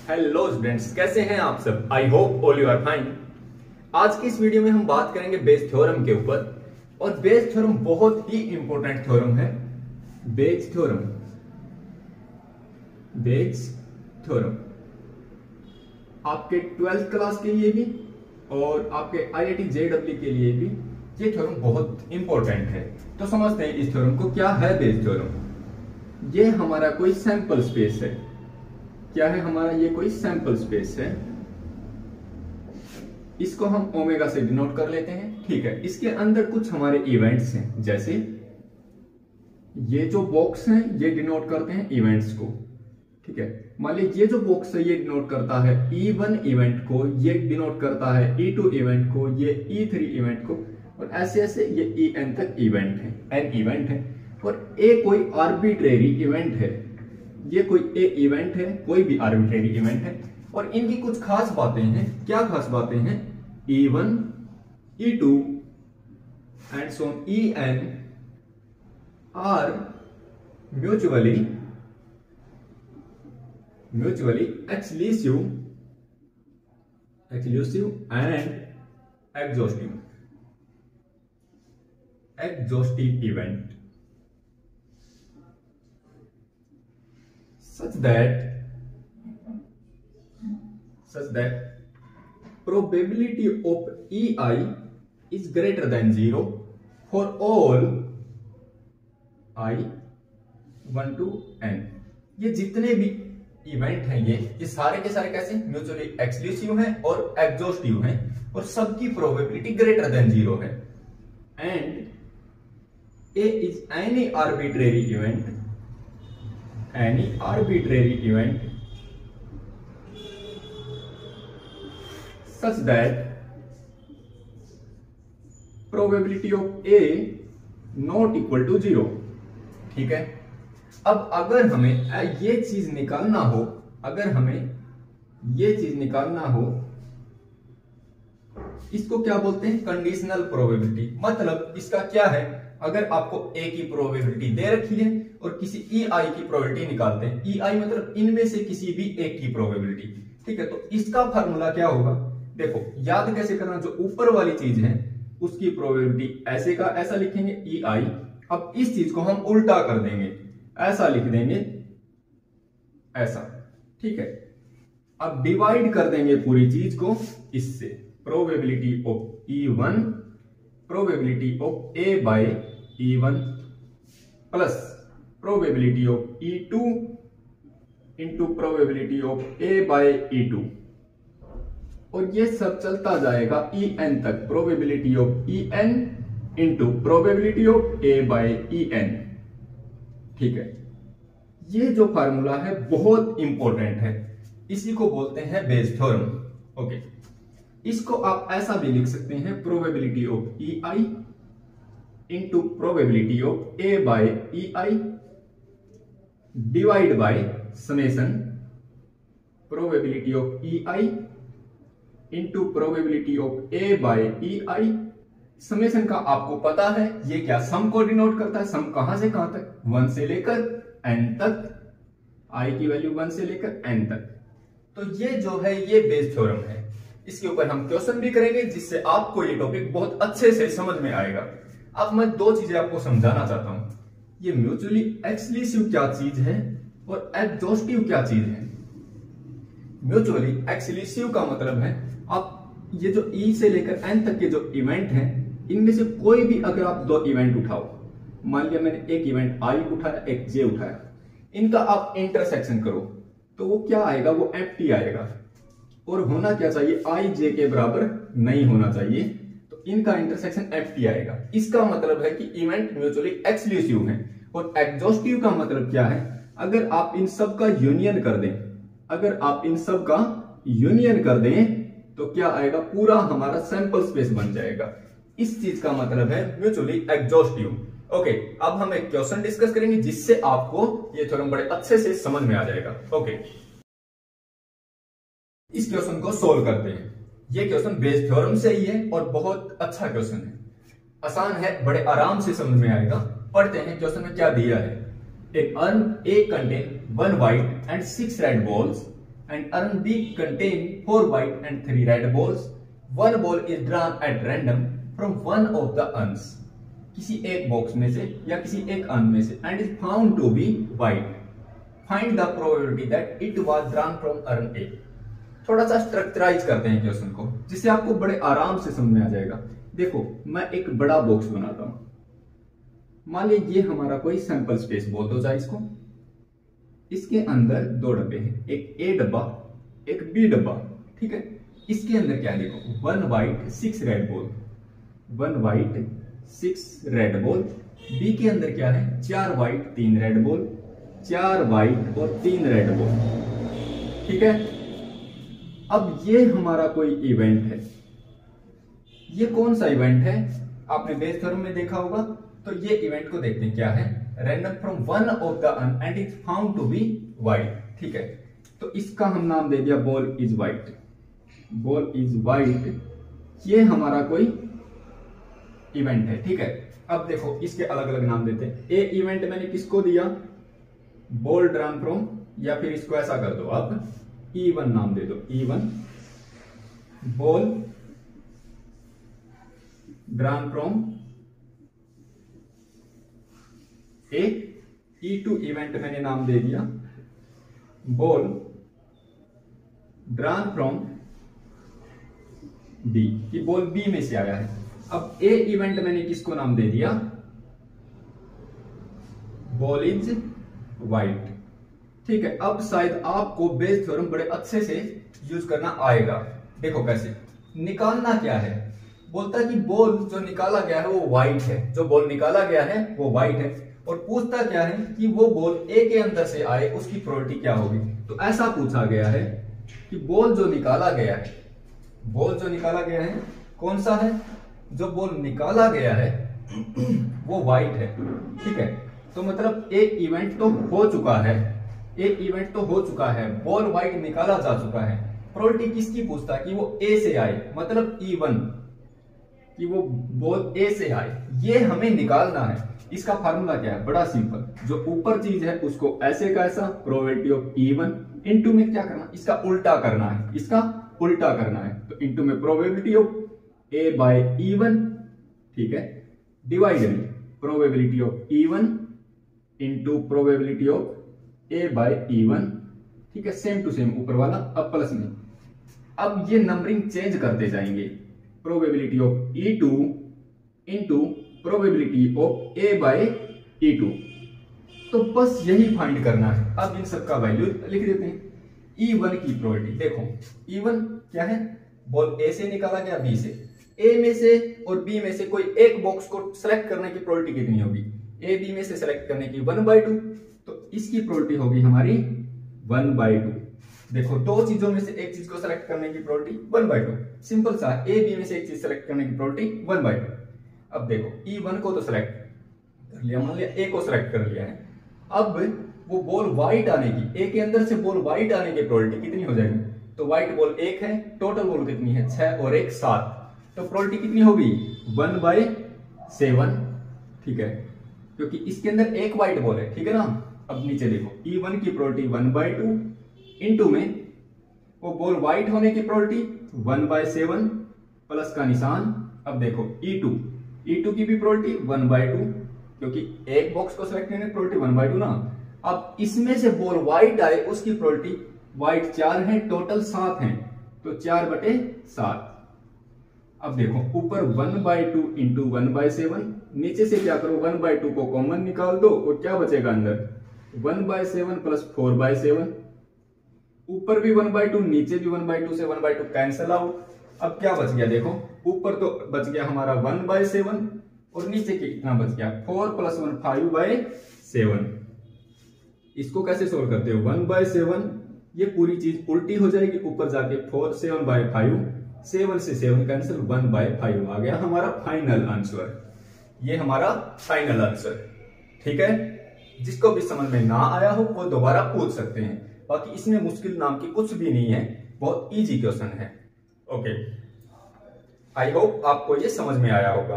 Hello students, कैसे हैं आप सब। I hope all you are fine. आज की इस वीडियो में हम बात करेंगे बेज थ्योरम के ऊपर। और बेज थ्योरम बहुत ही इंपॉर्टेंट थ्योरम है। बेज थ्योरम, बेज थ्योरम आपके 12th क्लास के लिए भी और आपके IIT JEE के लिए भी ये थ्योरम बहुत इंपॉर्टेंट है। तो समझते हैं इस थ्योरम को। क्या है बेज थ्योरम? ये हमारा कोई सैंपल स्पेस है। क्या है हमारा? ये कोई सैंपल स्पेस है। इसको हम ओमेगा से डिनोट कर लेते हैं, ठीक है। इसके अंदर कुछ हमारे इवेंट्स हैं, जैसे ये जो बॉक्स हैं ये डिनोट करते हैं इवेंट्स को, ठीक है। मान लीजिए ये जो बॉक्स है ये डिनोट करता है E1 इवेंट को, ये डिनोट करता है E2 इवेंट को, ये E3 इवेंट को, और ऐसे ऐसे ये En तक इवेंट है, n इवेंट है। और ए कोई आर्बिट्रेरी इवेंट है, ये कोई ए इवेंट है, कोई भी आर्बिट्रेरी इवेंट है। और इनकी कुछ खास बातें हैं। क्या खास बातें हैं? E1, E2 and so on En are mutually exclusive and exhaustive event such that probability of EI is greater than 0 for all I 1 to n। ये जितने भी इवेंट हैं ये सारे के सारे कैसे? म्यूचुअली एक्सक्लूसिव हैं और एग्जॉस्टिव हैं, और सबकी प्रोबेबिलिटी ग्रेटर देन 0 है। And A is any arbitrary event such that probability of A not equal to 0, ठीक है। अब अगर हमें ये चीज निकालना हो, इसको क्या बोलते हैं? Conditional probability. मतलब इसका क्या है? अगर आपको A की प्रोबेबिलिटी दे रखी है और किसी EI की प्रोबेबिलिटी निकालते हैं, EI मतलब इनमें से किसी भी एक की प्रोबेबिलिटी, ठीक है। तो इसका फार्मूला क्या होगा? देखो, याद कैसे करना? जो ऊपर वाली चीज है उसकी प्रोबेबिलिटी ऐसे का ऐसा लिखेंगे EI। अब इस चीज को हम उल्टा कर देंगे, ऐसा लिख देंगे, ऐसा, ठीक है। अब डिवाइड कर देंगे पूरी चीज को इससे। Probability of E1, probability of A by E1 plus probability of E2 into probability of A by E2, और ये सब चलता जाएगा En तक। Probability of En into probability of A by En, ठीक है। ये जो फार्मूला है बहुत इंपॉर्टेंट है, इसी को बोलते हैं बेज थ्योरम। ओके, इसको आप ऐसा भी लिख सकते हैं, probability of EI into probability of A by EI divide by summation probability of EI into probability of A by EI। Summation का आपको पता है ये क्या? सम को डिनोट करता है। सम कहां से कहां तक? 1 से लेकर n तक, I की वैल्यू 1 से लेकर n तक। तो ये जो है ये बेज थ्योरम है। इसके ऊपर हम क्वेश्चन भी करेंगे जिससे आपको ये टॉपिक बहुत अच्छे से समझ में आएगा। अब मैं दो चीजें आपको समझाना चाहता हूं। ये म्यूचुअली एक्सक्लूसिव क्या चीज है और एग्जॉस्टिव क्या चीज है। म्यूचुअली एक्सक्लूसिव का मतलब है आप ये जो E से लेकर n तक के जो इवेंट हैं, इनमें से कोई भी अगर आप दो इवेंट उठाओ, मान लिया मैंने एक इवेंट I उठाया, एक J उठाया, इनका आप इंटरसेक्शन करो तो वो क्या आएगा? वो एम्प्टी आएगा। और होना क्या चाहिए? I J के बराबर नहीं होना चाहिए, तो इनका इंटरसेक्शन एम्प्टी आएगा। इसका मतलब है कि इवेंट म्यूचुअली एक्सक्लूसिव है। और एग्जॉस्टिव का मतलब क्या है? अगर आप इन सब का यूनियन कर दें, तो क्या आएगा? पूरा हमारा सैंपल स्पेस बन जाएगा। इस चीज का मतलब है म्यूचुअली एग्जॉस्टिव। ओके, अब हम एक क्वेश्चन डिस्कस करेंगे जिससे आपको ये थ्योरम बड़े अच्छे से समझ में आ जाएगा। ओके, इस क्वेश्चन को सोल्व करते हैं। ये क्वेश्चन बेस थ्योरम से ही है और बहुत अच्छा क्वेश्चन है, आसान है, बड़े आराम से समझ में आएगा। पढ़ते हैं क्वेश्चन में क्या दिया है। A urn A contain 1 white and 6 red balls and urn B contain 4 white and 3 red balls. One ball is drawn at random from one of the urns. किसी एक बॉक्स में से या किसी एक अर्न में से and is found to be white. Find the probability that it was drawn from urn A. थोड़ा सा स्ट्रक्चराइज करते हैं क्वेश्चन को, जिससे आपको बड़े आराम से समझ में आ जाएगा। देखो, मैं एक बड़ा बॉक्स बनाता हूं, मान लीजिए ये हमारा कोई सैंपल स्पेस बोल दो चाहे इसको। इसके अंदर 2 डब्बे हैं, एक ए डब्बा एक बी डब्बा, ठीक है। इसके अंदर क्या है देखो, 1 white 6 red ball, 1 white 6 red ball. B के अंदर क्या है, 4 व्हाइट 3 रेड बॉल, 4 व्हाइट और 3 रेड बॉल, ठीक है। अब ये हमारा कोई इवेंट है, ये कौन सा इवेंट है, आपने बेस थ्योरम में देखा होगा। तो ये इवेंट को देखते हैं, क्या है, random from one of the urn and is found to be white, ठीक है। तो इसका हम नाम दे दिया ball is white, ball is white. ये हमारा कोई इवेंट है, ठीक है। अब देखो इसके अलग अलग नाम देते हैं। ए इवेंट मैंने किसको दिया, बॉल ड्रॉन फ्रॉम, या फिर इसको ऐसा कर दो आप, E1 नाम दे दो, E1 ball drawn from A. E2 event मैंने नाम दे दिया बॉल ड्रॉन फ्रॉम बी, कि बॉल बी में से आया है। अब ए इवेंट मैंने किसको नाम दे दिया, बॉल इज वाइट, ठीक है। अब शायद आपको बेस थ्योरम बड़े अच्छे से यूज करना आएगा। देखो कैसे निकालना क्या है, बोलता है कि बॉल जो निकाला गया है वो व्हाइट है, जो बॉल निकाला गया है वो व्हाइट है। और पूछता क्या है कि वो बॉल ए के अंदर से आए, उसकी प्रोबेबिलिटी क्या होगी। तो ऐसा पूछा गया है कि बॉल जो निकाला गया है, बॉल जो निकाला गया है कौन सा है, जो बॉल निकाला गया है वो व्हाइट है, ठीक है। तो मतलब एक इवेंट तो हो चुका है, एक इवेंट तो हो चुका है, बॉल व्हाइट निकाला जा चुका है। प्रोबेबिलिटी किसकी पूछता है, कि वो ए से आए, मतलब E1 कि वो बॉल ए से आए, ये हमें निकालना है। इसका फार्मूला क्या है, बड़ा सिंपल, जो ऊपर चीज है उसको ऐसे का ऐसा, प्रोबेबिलिटी ऑफ E1 इनटू में क्या करना, इसका उल्टा करना है, इसका उल्टा करना है। तो इनटू में probability of A by E1, ठीक है, डिवाइड में probability of E1 into probability of A by E1, ठीक है, सेम टू सेम ऊपर वाला, अब प्लस में। अब ये नंबरिंग चेंज करते जाएंगे, probability of E2 into probability of A by E2। तो बस यही फाइंड करना है। अब इन सब का वैल्यू लिख देते हैं। E1 की प्रोबेबिलिटी देखो, E1 क्या है, बॉल A से निकाला गया B से, A में से और B में से कोई एक बॉक्स को सेलेक्ट करने की प्रोबेबिलिटी कितनी होगी, A B में से सेलेक्ट करने की 1/2, तो इसकी प्रोबेबिलिटी होगी हमारी 1/2। देखो, दो चीजों में से एक चीज को सेलेक्ट करने की प्रोबेबिलिटी 1/2, सिंपल सा। A B में से एक चीज सेलेक्ट करने की प्रोबेबिलिटी 1/2। अब देखो E1 को तो सेलेक्ट कर लिया, मान लिया A को सेलेक्ट कर लिया है। अब वो बॉल व्हाइट आने की, A के अंदर से बॉल व्हाइट आने की प्रोबेबिलिटी कितनी हो जाएगी, तो व्हाइट बॉल 1 है, टोटल बॉल कितनी है 6 और 1 7, तो प्रोबेबिलिटी कितनी होगी 1/7, ठीक है, क्योंकि इसके अंदर एक व्हाइट बॉल है, ठीक है ना। अब नीचे देखो, E1 की प्रोबेबिलिटी 1/2 इनटू में वो बॉल व्हाइट होने की प्रोबेबिलिटी 1/7 प्लस का निशान। अब देखो E2 की भी प्रोबेबिलिटी 1/2, क्योंकि एक बॉक्स को सेलेक्ट करने की प्रोबेबिलिटी 1/2 ना। अब इसमें से बॉल व्हाइट आए, उसकी प्रोबेबिलिटी, व्हाइट 4 है, टोटल 7 है, तो 4/7। अब देखो ऊपर 1/2 इंटू 1/7, नीचे से क्या करो 1/2 को कॉमन निकाल दो, और क्या बचेगा अंदर 1/7 प्लस 4/7, ऊपर भी 1/2 नीचे भी 1/2 से 1/2 कैंसिल आउट। अब क्या बच गया देखो, ऊपर तो बच गया हमारा 1/7 और नीचे कितना बच गया 4 + 1 5/7। इसको कैसे सोल्व करते हो 1/7, ये पूरी चीज उल्टी हो जाएगी, ऊपर जाके 4 7/5, 7 से 7 कैंसिल, 1/5 आ गया हमारा फाइनल आंसर। ये हमारा फाइनल आंसर, ठीक है। जिसको भी समझ में ना आया हो वो दोबारा पूछ सकते हैं, बाकी इसमें मुश्किल नाम की कुछ भी नहीं है, बहुत इजी क्वेश्चन है। ओके, आई होप आपको ये समझ में आया होगा।